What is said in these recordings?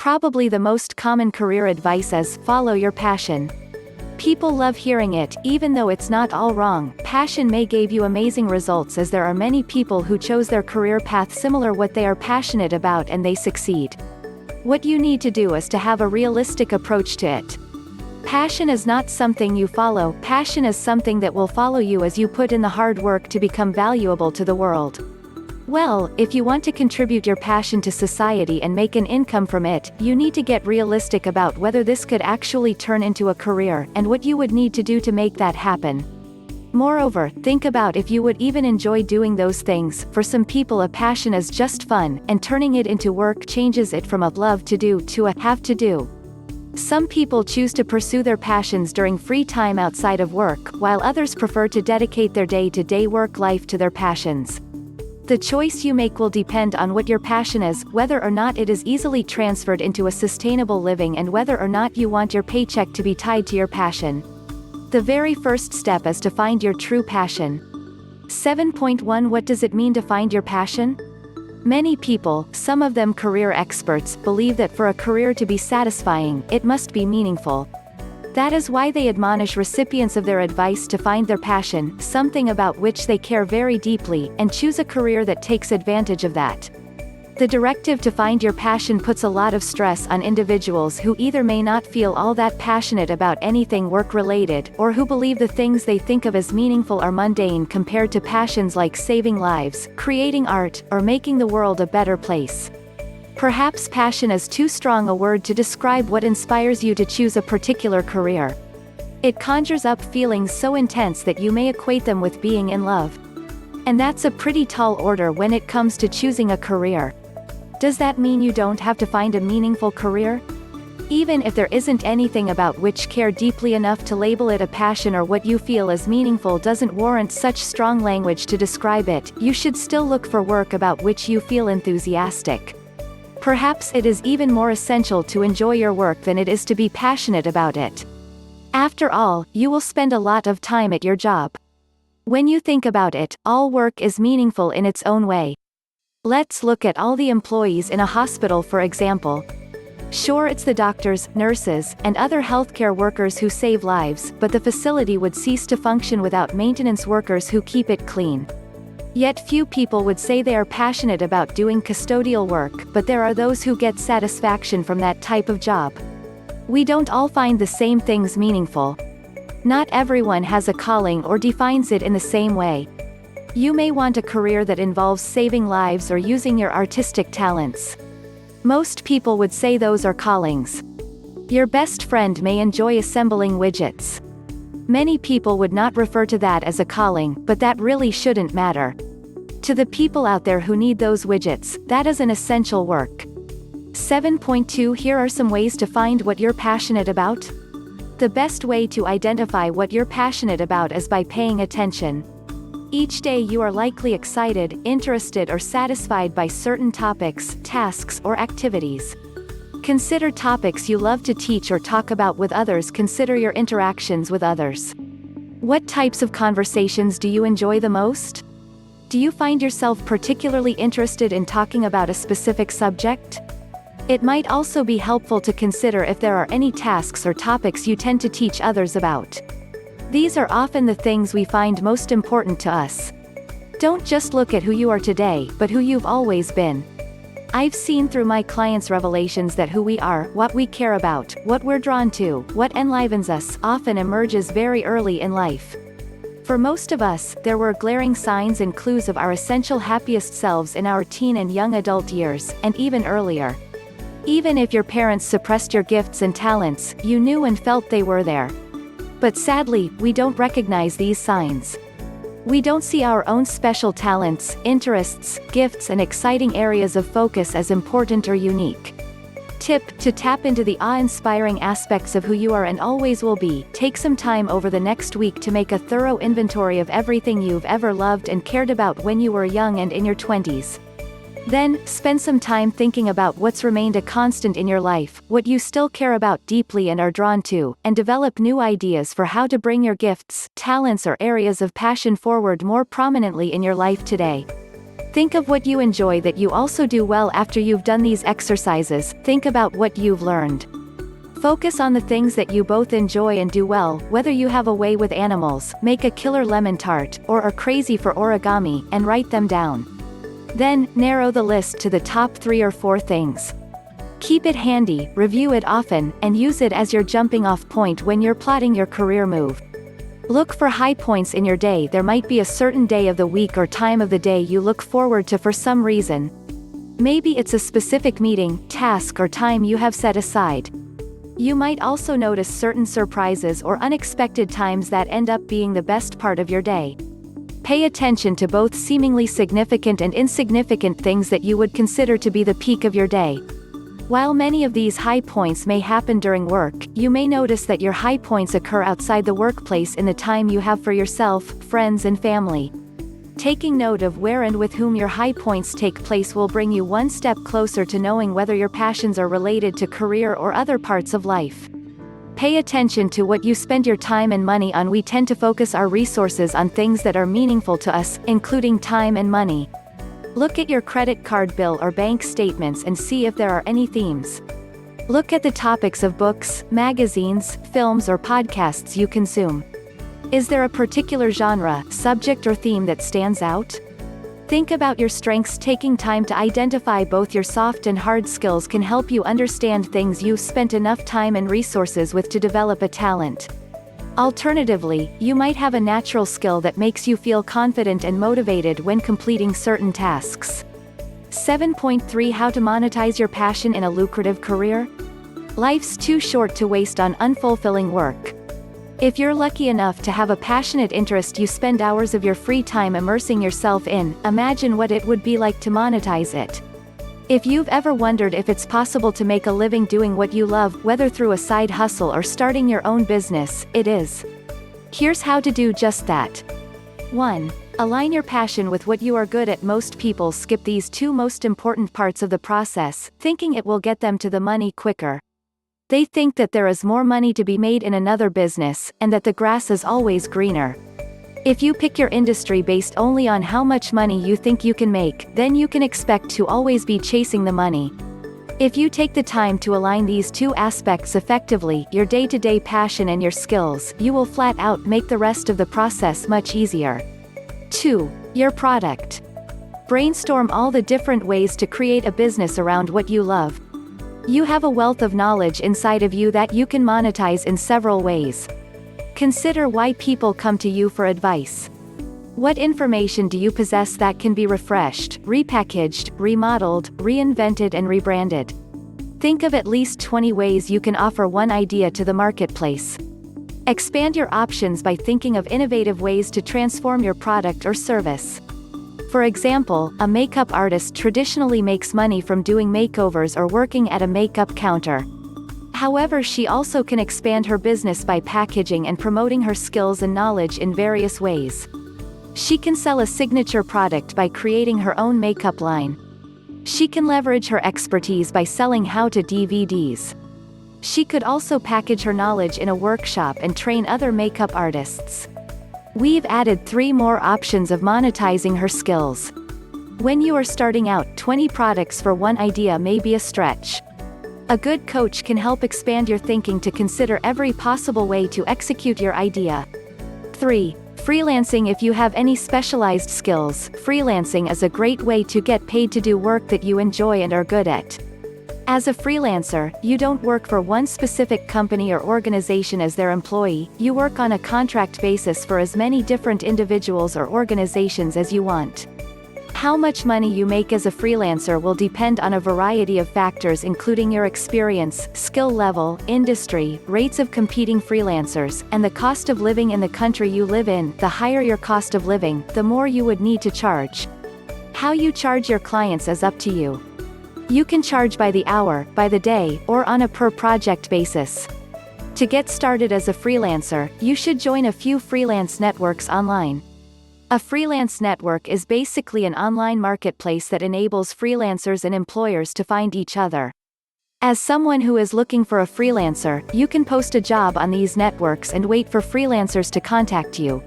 Probably the most common career advice is, follow your passion. People love hearing it, even though it's not all wrong. Passion may give you amazing results, as there are many people who chose their career path similar what they are passionate about and they succeed. What you need to do is to have a realistic approach to it. Passion is not something you follow, passion is something that will follow you as you put in the hard work to become valuable to the world. Well, if you want to contribute your passion to society and make an income from it, you need to get realistic about whether this could actually turn into a career, and what you would need to do to make that happen. Moreover, think about if you would even enjoy doing those things. For some people, a passion is just fun, and turning it into work changes it from a love to do to a have to do. Some people choose to pursue their passions during free time outside of work, while others prefer to dedicate their day-to-day work life to their passions. The choice you make will depend on what your passion is, whether or not it is easily transferred into a sustainable living, and whether or not you want your paycheck to be tied to your passion. The very first step is to find your true passion. 7.1 What does it mean to find your passion? Many people, some of them career experts, believe that for a career to be satisfying, it must be meaningful. That is why they admonish recipients of their advice to find their passion, something about which they care very deeply, and choose a career that takes advantage of that. The directive to find your passion puts a lot of stress on individuals who either may not feel all that passionate about anything work-related, or who believe the things they think of as meaningful are mundane compared to passions like saving lives, creating art, or making the world a better place. Perhaps passion is too strong a word to describe what inspires you to choose a particular career. It conjures up feelings so intense that you may equate them with being in love. And that's a pretty tall order when it comes to choosing a career. Does that mean you don't have to find a meaningful career? Even if there isn't anything about which care deeply enough to label it a passion, or what you feel as meaningful doesn't warrant such strong language to describe it, you should still look for work about which you feel enthusiastic. Perhaps it is even more essential to enjoy your work than it is to be passionate about it. After all, you will spend a lot of time at your job. When you think about it, all work is meaningful in its own way. Let's look at all the employees in a hospital, for example. Sure, it's the doctors, nurses, and other healthcare workers who save lives, but the facility would cease to function without maintenance workers who keep it clean. Yet few people would say they are passionate about doing custodial work, but there are those who get satisfaction from that type of job. We don't all find the same things meaningful. Not everyone has a calling or defines it in the same way. You may want a career that involves saving lives or using your artistic talents. Most people would say those are callings. Your best friend may enjoy assembling widgets. Many people would not refer to that as a calling, but that really shouldn't matter. To the people out there who need those widgets, that is an essential work. 7.2 Here are some ways to find what you're passionate about. The best way to identify what you're passionate about is by paying attention. Each day you are likely excited, interested, or satisfied by certain topics, tasks, or activities. Consider topics you love to teach or talk about with others. Consider your interactions with others. What types of conversations do you enjoy the most? Do you find yourself particularly interested in talking about a specific subject? It might also be helpful to consider if there are any tasks or topics you tend to teach others about. These are often the things we find most important to us. Don't just look at who you are today, but who you've always been. I've seen through my clients' revelations that who we are, what we care about, what we're drawn to, what enlivens us, often emerges very early in life. For most of us, there were glaring signs and clues of our essential happiest selves in our teen and young adult years, and even earlier. Even if your parents suppressed your gifts and talents, you knew and felt they were there. But sadly, we don't recognize these signs. We don't see our own special talents, interests, gifts, and exciting areas of focus as important or unique. Tip: to tap into the awe-inspiring aspects of who you are and always will be, take some time over the next week to make a thorough inventory of everything you've ever loved and cared about when you were young and in your 20s. Then, spend some time thinking about what's remained a constant in your life, what you still care about deeply and are drawn to, and develop new ideas for how to bring your gifts, talents, or areas of passion forward more prominently in your life today. Think of what you enjoy that you also do well. After you've done these exercises, think about what you've learned. Focus on the things that you both enjoy and do well, whether you have a way with animals, make a killer lemon tart, or are crazy for origami, and write them down. Then, narrow the list to the top 3 or 4 things. Keep it handy, review it often, and use it as your jumping-off point when you're plotting your career move. Look for high points in your day. There might be a certain day of the week or time of the day you look forward to for some reason. Maybe it's a specific meeting, task, or time you have set aside. You might also notice certain surprises or unexpected times that end up being the best part of your day. Pay attention to both seemingly significant and insignificant things that you would consider to be the peak of your day. While many of these high points may happen during work, you may notice that your high points occur outside the workplace in the time you have for yourself, friends, and family. Taking note of where and with whom your high points take place will bring you one step closer to knowing whether your passions are related to career or other parts of life. Pay attention to what you spend your time and money on. We tend to focus our resources on things that are meaningful to us, including time and money. Look at your credit card bill or bank statements and see if there are any themes. Look at the topics of books, magazines, films, or podcasts you consume. Is there a particular genre, subject, or theme that stands out? Think about your strengths. Taking time to identify both your soft and hard skills can help you understand things you've spent enough time and resources with to develop a talent. Alternatively, you might have a natural skill that makes you feel confident and motivated when completing certain tasks. 7.3 How to monetize your passion in a lucrative career? Life's too short to waste on unfulfilling work. If you're lucky enough to have a passionate interest you spend hours of your free time immersing yourself in, imagine what it would be like to monetize it. If you've ever wondered if it's possible to make a living doing what you love, whether through a side hustle or starting your own business, it is. Here's how to do just that. 1. Align your passion with what you are good at. Most people skip these 2 most important parts of the process, thinking it will get them to the money quicker. They think that there is more money to be made in another business, and that the grass is always greener. If you pick your industry based only on how much money you think you can make, then you can expect to always be chasing the money. If you take the time to align these 2 aspects effectively, your day-to-day passion and your skills, you will flat out make the rest of the process much easier. 2. Your product. Brainstorm all the different ways to create a business around what you love. You have a wealth of knowledge inside of you that you can monetize in several ways. Consider why people come to you for advice. What information do you possess that can be refreshed, repackaged, remodeled, reinvented, and rebranded? Think of at least 20 ways you can offer one idea to the marketplace. Expand your options by thinking of innovative ways to transform your product or service. For example, a makeup artist traditionally makes money from doing makeovers or working at a makeup counter. However, she also can expand her business by packaging and promoting her skills and knowledge in various ways. She can sell a signature product by creating her own makeup line. She can leverage her expertise by selling how-to DVDs. She could also package her knowledge in a workshop and train other makeup artists. We've added 3 more options of monetizing her skills. When you are starting out, 20 products for one idea may be a stretch. A good coach can help expand your thinking to consider every possible way to execute your idea. 3. Freelancing. If you have any specialized skills, freelancing is a great way to get paid to do work that you enjoy and are good at. As a freelancer, you don't work for one specific company or organization as their employee, you work on a contract basis for as many different individuals or organizations as you want. How much money you make as a freelancer will depend on a variety of factors including your experience, skill level, industry, rates of competing freelancers, and the cost of living in the country you live in. The higher your cost of living, the more you would need to charge. How you charge your clients is up to you. You can charge by the hour, by the day, or on a per-project basis. To get started as a freelancer, you should join a few freelance networks online. A freelance network is basically an online marketplace that enables freelancers and employers to find each other. As someone who is looking for a freelancer, you can post a job on these networks and wait for freelancers to contact you.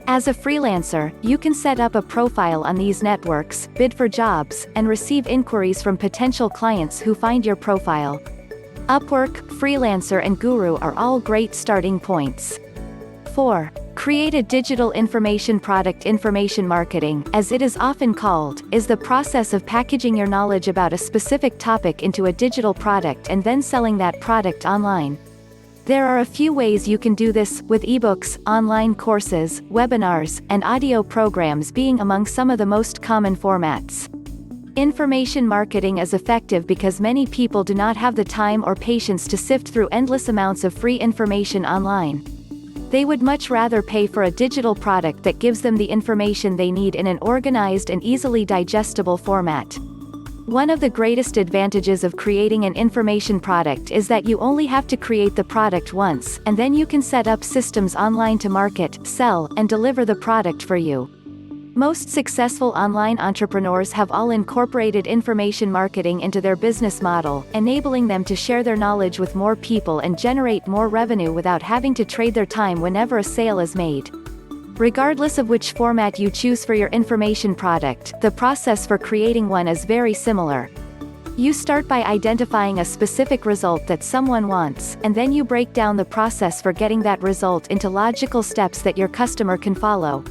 As a freelancer, you can set up a profile on these networks, bid for jobs, and receive inquiries from potential clients who find your profile. Upwork, Freelancer and Guru are all great starting points. 4. Create a digital information product. Information marketing, as it is often called, is the process of packaging your knowledge about a specific topic into a digital product and then selling that product online. There are a few ways you can do this, with ebooks, online courses, webinars, and audio programs being among some of the most common formats. Information marketing is effective because many people do not have the time or patience to sift through endless amounts of free information online. They would much rather pay for a digital product that gives them the information they need in an organized and easily digestible format. One of the greatest advantages of creating an information product is that you only have to create the product once, and then you can set up systems online to market, sell, and deliver the product for you. Most successful online entrepreneurs have all incorporated information marketing into their business model, enabling them to share their knowledge with more people and generate more revenue without having to trade their time whenever a sale is made. Regardless of which format you choose for your information product, the process for creating one is very similar. You start by identifying a specific result that someone wants, and then you break down the process for getting that result into logical steps that your customer can follow.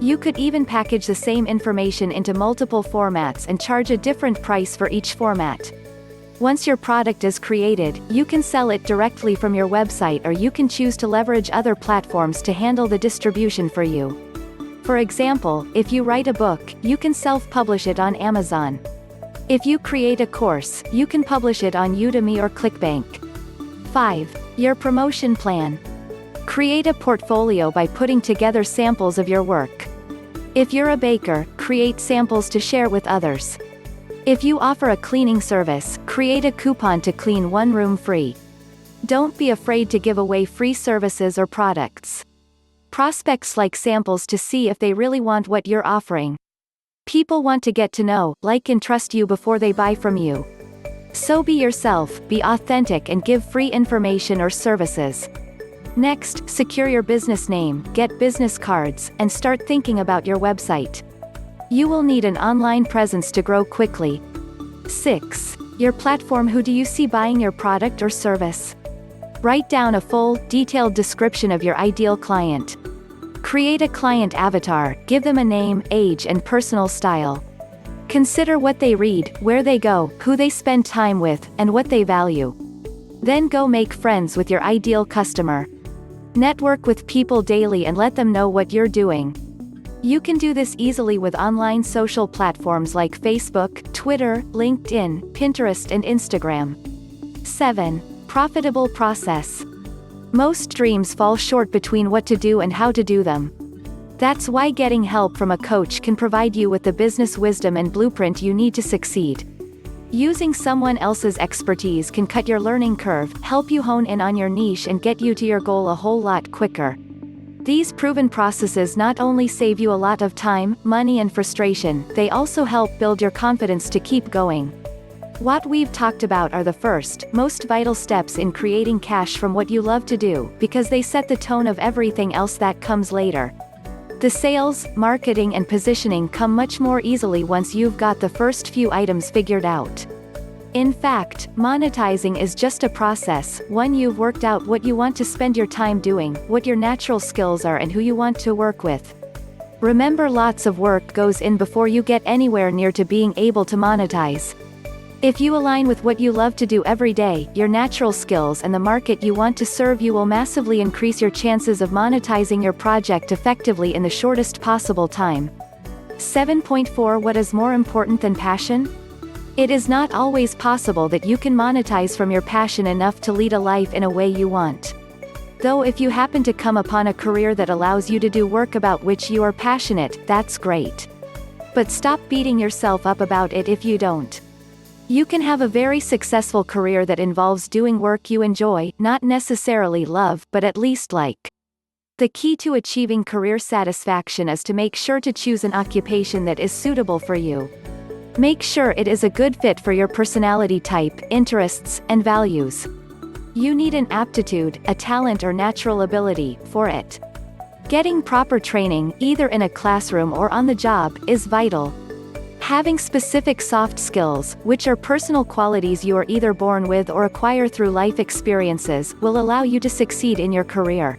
You could even package the same information into multiple formats and charge a different price for each format. Once your product is created, you can sell it directly from your website, or you can choose to leverage other platforms to handle the distribution for you. For example, if you write a book, you can self-publish it on Amazon. If you create a course, you can publish it on Udemy or ClickBank. 5. Your promotion plan. Create a portfolio by putting together samples of your work. If you're a baker, create samples to share with others. If you offer a cleaning service, create a coupon to clean one room free. Don't be afraid to give away free services or products. Prospects like samples to see if they really want what you're offering. People want to get to know, like, and trust you before they buy from you. So be yourself, be authentic, and give free information or services. Next, secure your business name, get business cards, and start thinking about your website. You will need an online presence to grow quickly. 6. Your platform. Who do you see buying your product or service? Write down a full, detailed description of your ideal client. Create a client avatar, give them a name, age, and personal style. Consider what they read, where they go, who they spend time with, and what they value. Then go make friends with your ideal customer. Network with people daily and let them know what you're doing. You can do this easily with online social platforms like Facebook, Twitter, LinkedIn, Pinterest, and Instagram. 7. Profitable process. Most dreams fall short between what to do and how to do them. That's why getting help from a coach can provide you with the business wisdom and blueprint you need to succeed. Using someone else's expertise can cut your learning curve, help you hone in on your niche, and get you to your goal a whole lot quicker. These proven processes not only save you a lot of time, money, and frustration, they also help build your confidence to keep going. What we've talked about are the first, most vital steps in creating cash from what you love to do, because they set the tone of everything else that comes later. The sales, marketing, and positioning come much more easily once you've got the first few items figured out. In fact, monetizing is just a process, one you've worked out what you want to spend your time doing, what your natural skills are, and who you want to work with. Remember, lots of work goes in before you get anywhere near to being able to monetize. If you align with what you love to do every day, your natural skills, and the market you want to serve, you will massively increase your chances of monetizing your project effectively in the shortest possible time. 7.4. What is more important than passion? It is not always possible that you can monetize from your passion enough to lead a life in a way you want. Though if you happen to come upon a career that allows you to do work about which you are passionate, that's great. But stop beating yourself up about it if you don't. You can have a very successful career that involves doing work you enjoy, not necessarily love, but at least like. The key to achieving career satisfaction is to make sure to choose an occupation that is suitable for you. Make sure it is a good fit for your personality type, interests, and values. You need an aptitude, a talent, or natural ability for it. Getting proper training, either in a classroom or on the job, is vital. Having specific soft skills, which are personal qualities you are either born with or acquire through life experiences, will allow you to succeed in your career.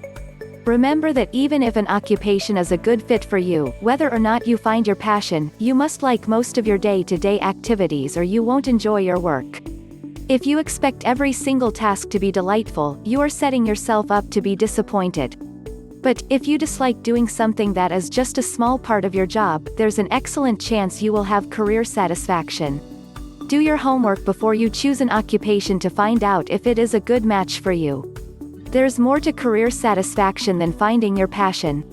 Remember that even if an occupation is a good fit for you, whether or not you find your passion, you must like most of your day-to-day activities or you won't enjoy your work. If you expect every single task to be delightful, you are setting yourself up to be disappointed. But, if you dislike doing something that is just a small part of your job, there's an excellent chance you will have career satisfaction. Do your homework before you choose an occupation to find out if it is a good match for you. There's more to career satisfaction than finding your passion.